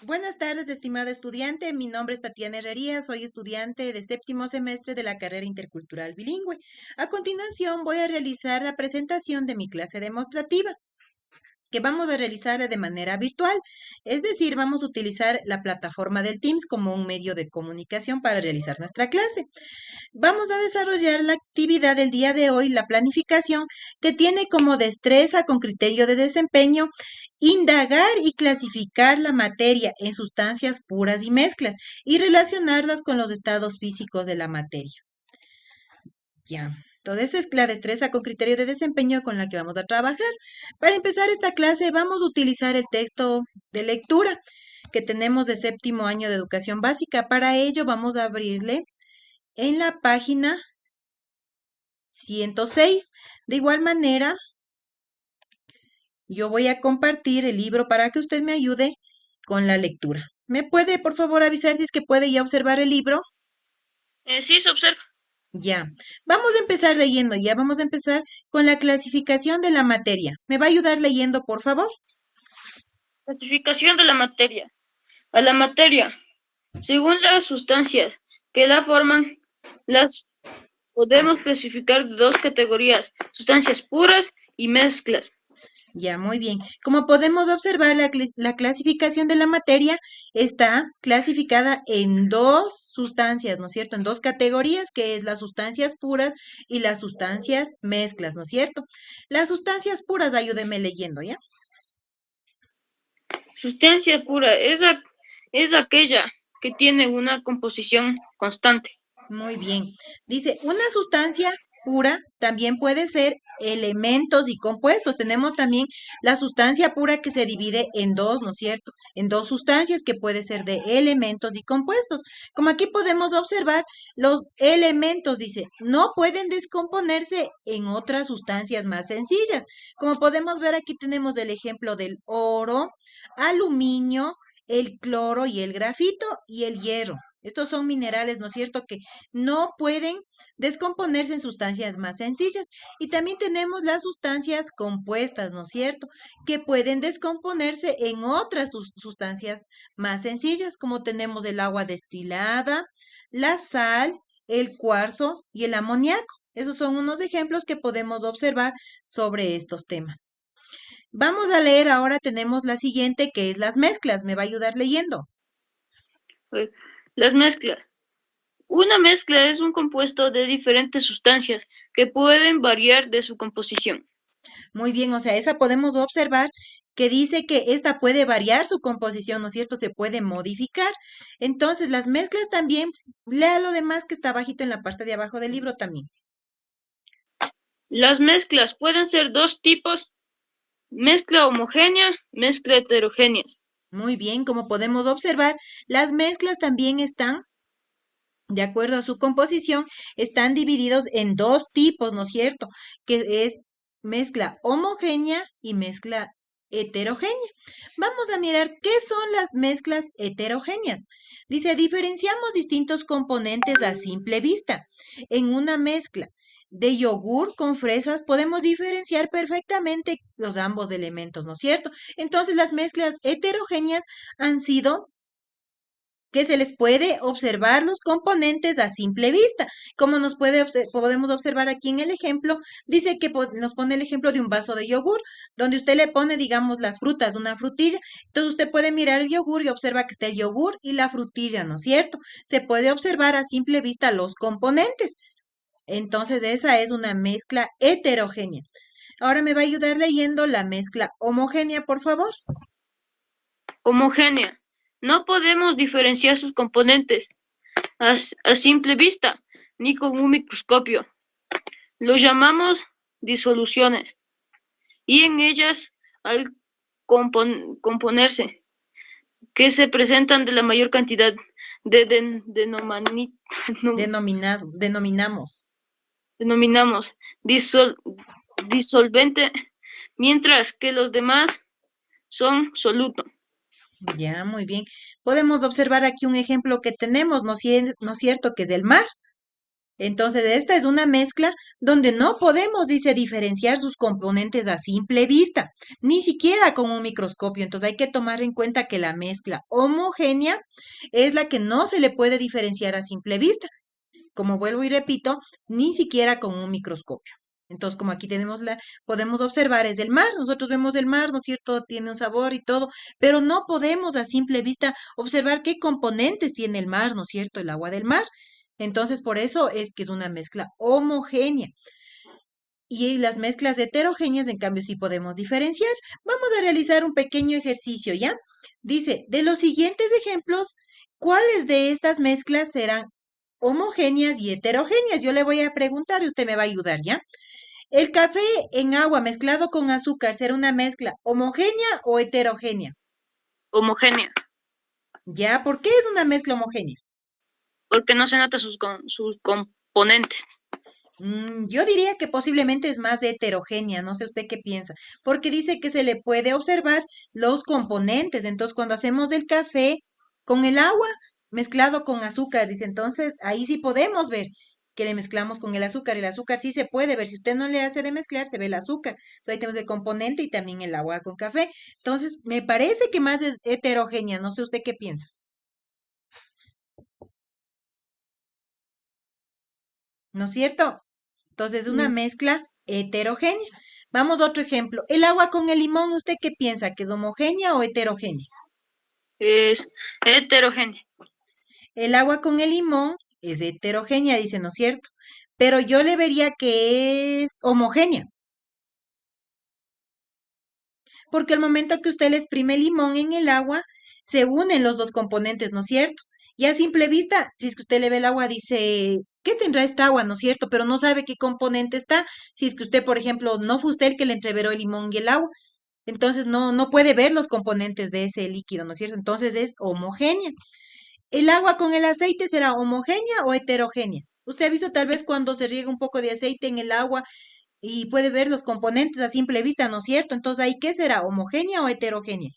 Buenas tardes, estimada estudiante. Mi nombre es Tatiana Herrería, soy estudiante de séptimo semestre de la carrera intercultural bilingüe. A continuación voy a realizar la presentación de mi clase demostrativa, que vamos a realizar de manera virtual, es decir, vamos a utilizar la plataforma del Teams como un medio de comunicación para realizar nuestra clase. Vamos a desarrollar la actividad del día de hoy, la planificación, que tiene como destreza con criterio de desempeño indagar y clasificar la materia en sustancias puras y mezclas y relacionarlas con los estados físicos de la materia. Ya. Entonces, esa es la destreza con criterio de desempeño con la que vamos a trabajar. Para empezar esta clase, vamos a utilizar el texto de lectura que tenemos de séptimo año de educación básica. Para ello, vamos a abrirle en la página 106. De igual manera, yo voy a compartir el libro para que usted me ayude con la lectura. ¿Me puede, por favor, avisar si es que puede ya observar el libro? Sí, se observa. Ya. Vamos a empezar leyendo, ya vamos a empezar con la clasificación de la materia. ¿Me va a ayudar leyendo, por favor? Clasificación de la materia. A la materia, según las sustancias que la forman, las podemos clasificar de dos categorías, sustancias puras y mezclas. Ya, muy bien. Como podemos observar, la clasificación de la materia está clasificada en dos sustancias, ¿no es cierto? En dos categorías, que es las sustancias puras y las sustancias mezclas, ¿no es cierto? Las sustancias puras, ayúdeme leyendo, ¿ya? Sustancia pura es aquella que tiene una composición constante. Muy bien. Dice, una sustancia pura también puede ser elementos y compuestos. Tenemos también la sustancia pura que se divide en dos, ¿no es cierto? En dos sustancias que puede ser de elementos y compuestos. Como aquí podemos observar, los elementos, dice, no pueden descomponerse en otras sustancias más sencillas. Como podemos ver, aquí tenemos el ejemplo del oro, aluminio, el cloro y el grafito y el hierro. Estos son minerales, ¿no es cierto?, que no pueden descomponerse en sustancias más sencillas. Y también tenemos las sustancias compuestas, ¿no es cierto?, que pueden descomponerse en otras sustancias más sencillas, como tenemos el agua destilada, la sal, el cuarzo y el amoníaco. Esos son unos ejemplos que podemos observar sobre estos temas. Vamos a leer ahora, tenemos la siguiente, que es las mezclas. ¿Me va a ayudar leyendo? Las mezclas. Una mezcla es un compuesto de diferentes sustancias que pueden variar de su composición. Muy bien, o sea, esa podemos observar que dice que esta puede variar su composición, ¿no es cierto? Se puede modificar. Entonces, las mezclas también, lea lo demás que está bajito en la parte de abajo del libro también. Las mezclas pueden ser dos tipos: mezcla homogénea, mezcla heterogénea. Muy bien, como podemos observar, las mezclas también están, de acuerdo a su composición, están divididos en dos tipos, ¿no es cierto? Que es mezcla homogénea y mezcla heterogénea. Vamos a mirar qué son las mezclas heterogéneas. Dice, diferenciamos distintos componentes a simple vista. En una mezcla de yogur con fresas podemos diferenciar perfectamente los ambos elementos, ¿no es cierto? Entonces, las mezclas heterogéneas han sido que se les puede observar los componentes a simple vista. Como podemos observar aquí en el ejemplo, dice que nos pone el ejemplo de un vaso de yogur, donde usted le pone, digamos, las frutas, una frutilla. Entonces usted puede mirar el yogur y observa que está el yogur y la frutilla, ¿no es cierto? Se puede observar a simple vista los componentes. Entonces esa es una mezcla heterogénea. Ahora me va a ayudar leyendo la mezcla homogénea, por favor. Homogénea. No podemos diferenciar sus componentes a simple vista, ni con un microscopio. Lo llamamos disoluciones, y en ellas, al componerse, que se presentan de la mayor cantidad Denominamos. denominamos disolvente, mientras que los demás son soluto. Ya, muy bien. Podemos observar aquí un ejemplo que tenemos, ¿no es cierto? Que es el mar. Entonces, esta es una mezcla donde no podemos, dice, diferenciar sus componentes a simple vista, ni siquiera con un microscopio. Entonces, hay que tomar en cuenta que la mezcla homogénea es la que no se le puede diferenciar a simple vista. Como vuelvo y repito, ni siquiera con un microscopio. Entonces, como aquí tenemos podemos observar, es el mar. Nosotros vemos el mar, ¿no es cierto? Tiene un sabor y todo, pero no podemos a simple vista observar qué componentes tiene el mar, ¿no es cierto? El agua del mar. Entonces, por eso es que es una mezcla homogénea. Y las mezclas heterogéneas, en cambio, sí podemos diferenciar. Vamos a realizar un pequeño ejercicio, ¿ya? Dice, de los siguientes ejemplos, ¿cuáles de estas mezclas serán homogéneas y heterogéneas? Yo le voy a preguntar y usted me va a ayudar, ¿ya? ¿El café en agua mezclado con azúcar será una mezcla homogénea o heterogénea? Homogénea, ¿Ya? ¿Por qué es una mezcla homogénea? porque no se nota sus componentes. Yo diría que posiblemente es más heterogénea, no sé usted qué piensa, porque dice que se le puede observar los componentes. Entonces, cuando hacemos el café con el agua mezclado con azúcar, dice, entonces ahí sí podemos ver que le mezclamos con el azúcar. El azúcar sí se puede ver. Si usted no le hace de mezclar, se ve el azúcar. Entonces, ahí tenemos el componente y también el agua con café. Entonces, me parece que más es heterogénea, no sé usted qué piensa. ¿No es cierto? Entonces, una Mm, mezcla heterogénea. Vamos a otro ejemplo. El agua con el limón, ¿usted qué piensa? ¿Que es homogénea o heterogénea? Es heterogénea. El agua con el limón es heterogénea, dice, ¿no es cierto? Pero yo le vería que es homogénea, porque al momento que usted le exprime el limón en el agua, se unen los dos componentes, ¿no es cierto? Y a simple vista, si es que usted le ve el agua, dice, ¿qué tendrá esta agua, no es cierto? Pero no sabe qué componente está. Si es que usted, por ejemplo, no fue usted el que le entreveró el limón y el agua, entonces no puede ver los componentes de ese líquido, ¿no es cierto? Entonces es homogénea. ¿El agua con el aceite será homogénea o heterogénea? Usted ha visto tal vez cuando se riega un poco de aceite en el agua y puede ver los componentes a simple vista, ¿no es cierto? Entonces, ¿ahí qué será? ¿Homogénea o heterogénea?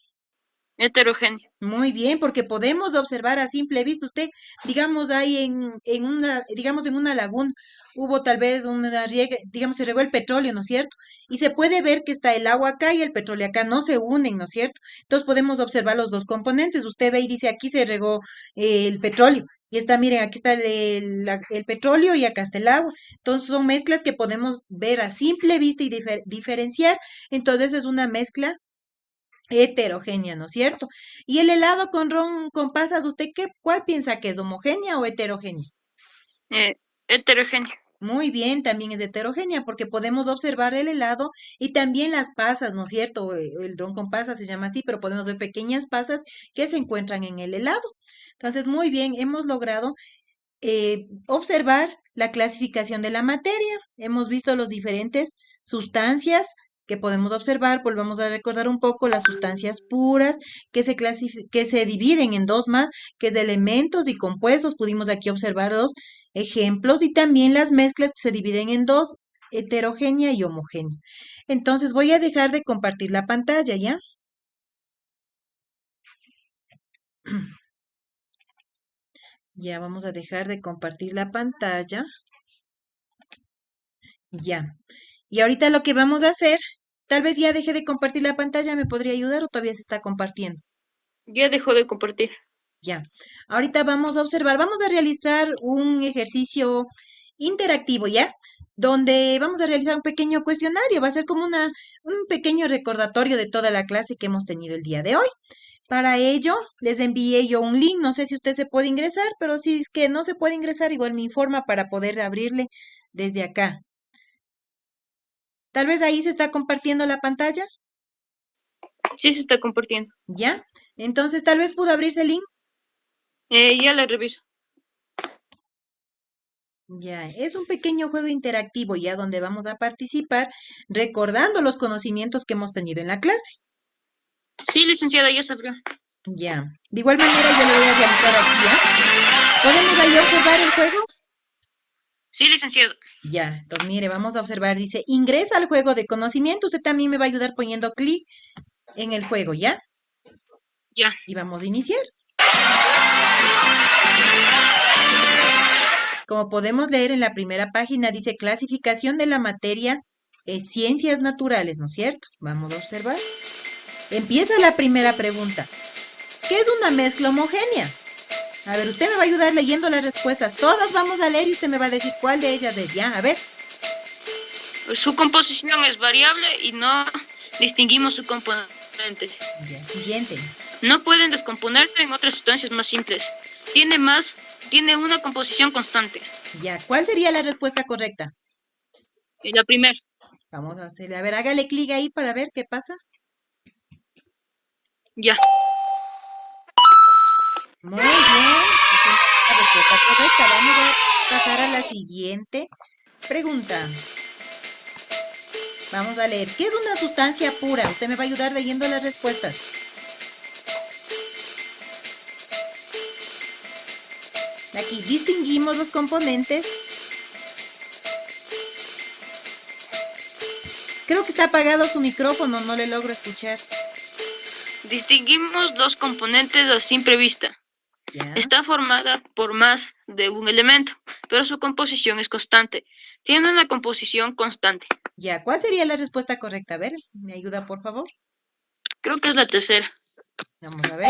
Heterogénea. Muy bien, porque podemos observar a simple vista. Usted, digamos, ahí en una, digamos, en una laguna, hubo tal vez una riega, digamos, se regó el petróleo, ¿no es cierto? Y se puede ver que está el agua acá y el petróleo acá, no se unen, ¿no es cierto? Entonces podemos observar los dos componentes. Usted ve y dice, aquí se regó el petróleo. Y está, miren, aquí está el petróleo y acá está el agua. Entonces son mezclas que podemos ver a simple vista y diferenciar. Entonces es una mezcla heterogénea, ¿no es cierto? Y el helado con ron con pasas, ¿usted cuál piensa que es homogénea o heterogénea? Eh, Heterogénea. Muy bien, también es heterogénea porque podemos observar el helado y también las pasas, ¿no es cierto? El ron con pasas se llama así, pero podemos ver pequeñas pasas que se encuentran en el helado. Entonces, muy bien, hemos logrado observar la clasificación de la materia. Hemos visto las diferentes sustancias que podemos observar. Volvamos a recordar un poco las sustancias puras que se dividen en dos más, que es de elementos y compuestos. Pudimos aquí observar los ejemplos y también las mezclas que se dividen en dos, heterogénea y homogénea. Entonces voy a dejar de compartir la pantalla, ¿ya? Ya vamos a dejar de compartir la pantalla. Ya. Y ahorita lo que vamos a hacer, tal vez ya deje de compartir la pantalla, ¿me podría ayudar o todavía se está compartiendo? Ya dejó de compartir. Ya. Ahorita vamos a observar, vamos a realizar un ejercicio interactivo, ¿ya? Donde vamos a realizar un pequeño cuestionario, va a ser como un pequeño recordatorio de toda la clase que hemos tenido el día de hoy. Para ello, les envié yo un link, no sé si usted se puede ingresar, pero si es que no se puede ingresar, igual me informa para poder abrirle desde acá. Tal vez ahí se está compartiendo la pantalla. Sí se está compartiendo. ¿Ya? Entonces tal vez pudo abrirse el link. Ya la reviso. Ya, es un pequeño juego interactivo ya donde vamos a participar recordando los conocimientos que hemos tenido en la clase. Sí, licenciada, ya se abrió. Ya. De igual manera yo lo voy a realizar aquí, ¿ya? ¿Podemos ahí observar el juego? Sí, licenciado. Ya, entonces mire, vamos a observar, dice, ingresa al juego de conocimiento. Usted también me va a ayudar poniendo clic en el juego, ¿ya? Ya. Y vamos a iniciar. Como podemos leer en la primera página, dice clasificación de la materia, ciencias naturales, ¿no es cierto? Vamos a observar. Empieza la primera pregunta. ¿Qué es una mezcla homogénea? A ver, usted me va a ayudar leyendo las respuestas. Todas vamos a leer y usted me va a decir cuál de ellas es. Ya, a ver. Su composición es variable y no distinguimos su componente. Ya, siguiente. No pueden descomponerse en otras sustancias más simples. Tiene una composición constante. Ya, ¿cuál sería la respuesta correcta? La primera. Vamos a hacerle, a ver, hágale clic ahí para ver qué pasa. Ya. Muy bien, esa es la respuesta correcta. Vamos a pasar a la siguiente pregunta. Vamos a leer, ¿qué es una sustancia pura? Usted me va a ayudar leyendo las respuestas. Aquí distinguimos los componentes. Creo que está apagado su micrófono, no le logro escuchar. Distinguimos los componentes a simple vista. Ya, Está formada por más de un elemento, pero su composición es constante. Tiene una composición constante. ya, ¿cuál sería la respuesta correcta? A ver, ¿me ayuda por favor? Creo que es la tercera. Vamos a ver.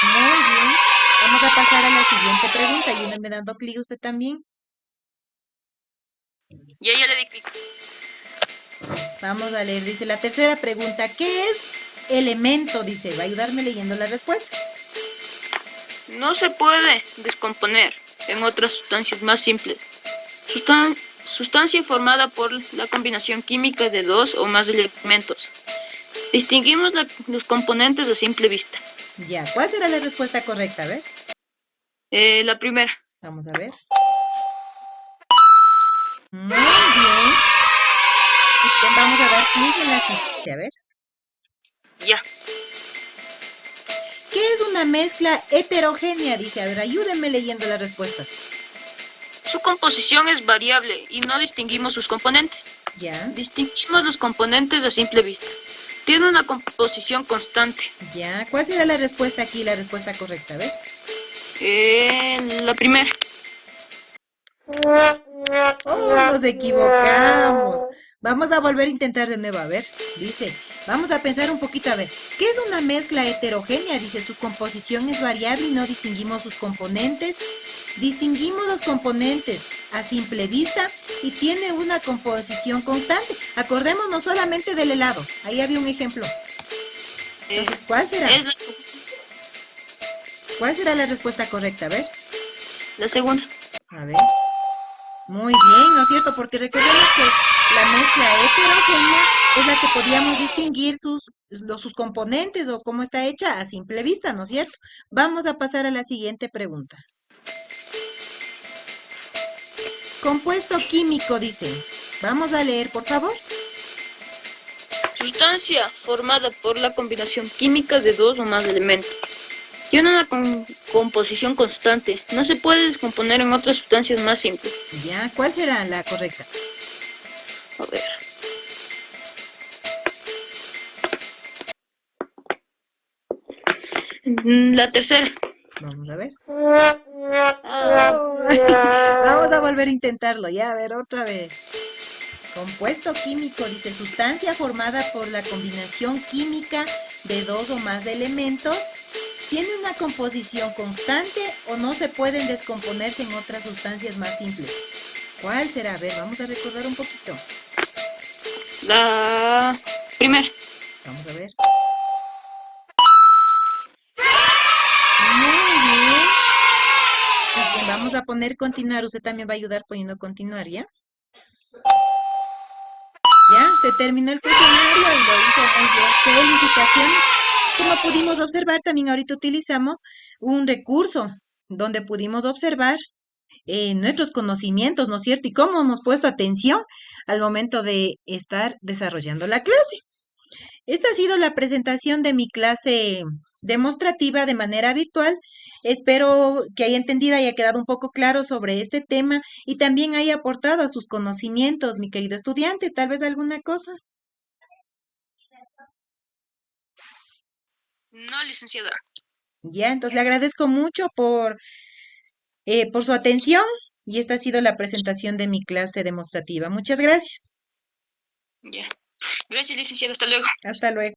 Muy bien. Vamos a pasar a la siguiente pregunta. Ayúdenme dando clic usted también. Ya le di clic. Vamos a leer, dice la tercera pregunta. ¿Qué es elemento? Dice, va a ayudarme leyendo la respuesta. No se puede descomponer en otras sustancias más simples. Sustancia formada por la combinación química de dos o más elementos. Distinguimos los componentes a simple vista. Ya, ¿cuál será la respuesta correcta? A ver, La primera. vamos a ver. Muy bien. Bien, vamos a dar clic en la siguiente. A ver. Ya. ¿Qué es una mezcla heterogénea? Dice, a ver, ayúdenme leyendo las respuestas. Su composición es variable y no distinguimos sus componentes. Ya, Distinguimos los componentes a simple vista. Tiene una composición constante. ya. ¿Cuál será la respuesta aquí, la respuesta correcta? A ver. La primera. Oh, nos equivocamos. Vamos a volver a intentar de nuevo. A ver, dice, vamos a pensar un poquito. A ver, ¿qué es una mezcla heterogénea? Dice, su composición es variable y no distinguimos sus componentes. Distinguimos los componentes a simple vista y tiene una composición constante. Acordémonos solamente del helado. Ahí había un ejemplo. Entonces, ¿cuál será? Es ¿Cuál será la respuesta correcta? A ver. la segunda. A ver. Muy bien, ¿no es cierto? Porque recordemos que la mezcla heterogénea es la que podíamos distinguir sus componentes o cómo está hecha a simple vista, ¿no es cierto? Vamos a pasar a la siguiente pregunta. Compuesto químico, dice. Vamos a leer, por favor. Sustancia formada por la combinación química de dos o más elementos. Tiene una composición constante. No se puede descomponer en otras sustancias más simples. Ya, ¿cuál será la correcta? A ver. La tercera. Vamos a ver. Ah, Oh, vamos a volver a intentarlo, ya, a ver, otra vez. Compuesto químico, dice sustancia formada por la combinación química de dos o más elementos. ¿Tiene una composición constante o no se pueden descomponerse en otras sustancias más simples? ¿Cuál será? A ver, vamos a recordar un poquito. la primera. Vamos a ver. Muy bien. Muy bien, vamos a poner continuar. Usted también va a ayudar poniendo continuar, ¿ya? Ya, se terminó el cuestionario y lo hizo muy bien. Felicitaciones. Como pudimos observar, también ahorita utilizamos un recurso donde pudimos observar nuestros conocimientos, ¿no es cierto? Y cómo hemos puesto atención al momento de estar desarrollando la clase. Esta ha sido la presentación de mi clase demostrativa de manera virtual. Espero que haya entendido, haya quedado un poco claro sobre este tema y también haya aportado a sus conocimientos, mi querido estudiante, tal vez alguna cosa. No, licenciada. Ya, entonces le agradezco mucho por su atención y esta ha sido la presentación de mi clase demostrativa. Muchas gracias. Ya. Gracias, licenciada. Hasta luego. Hasta luego.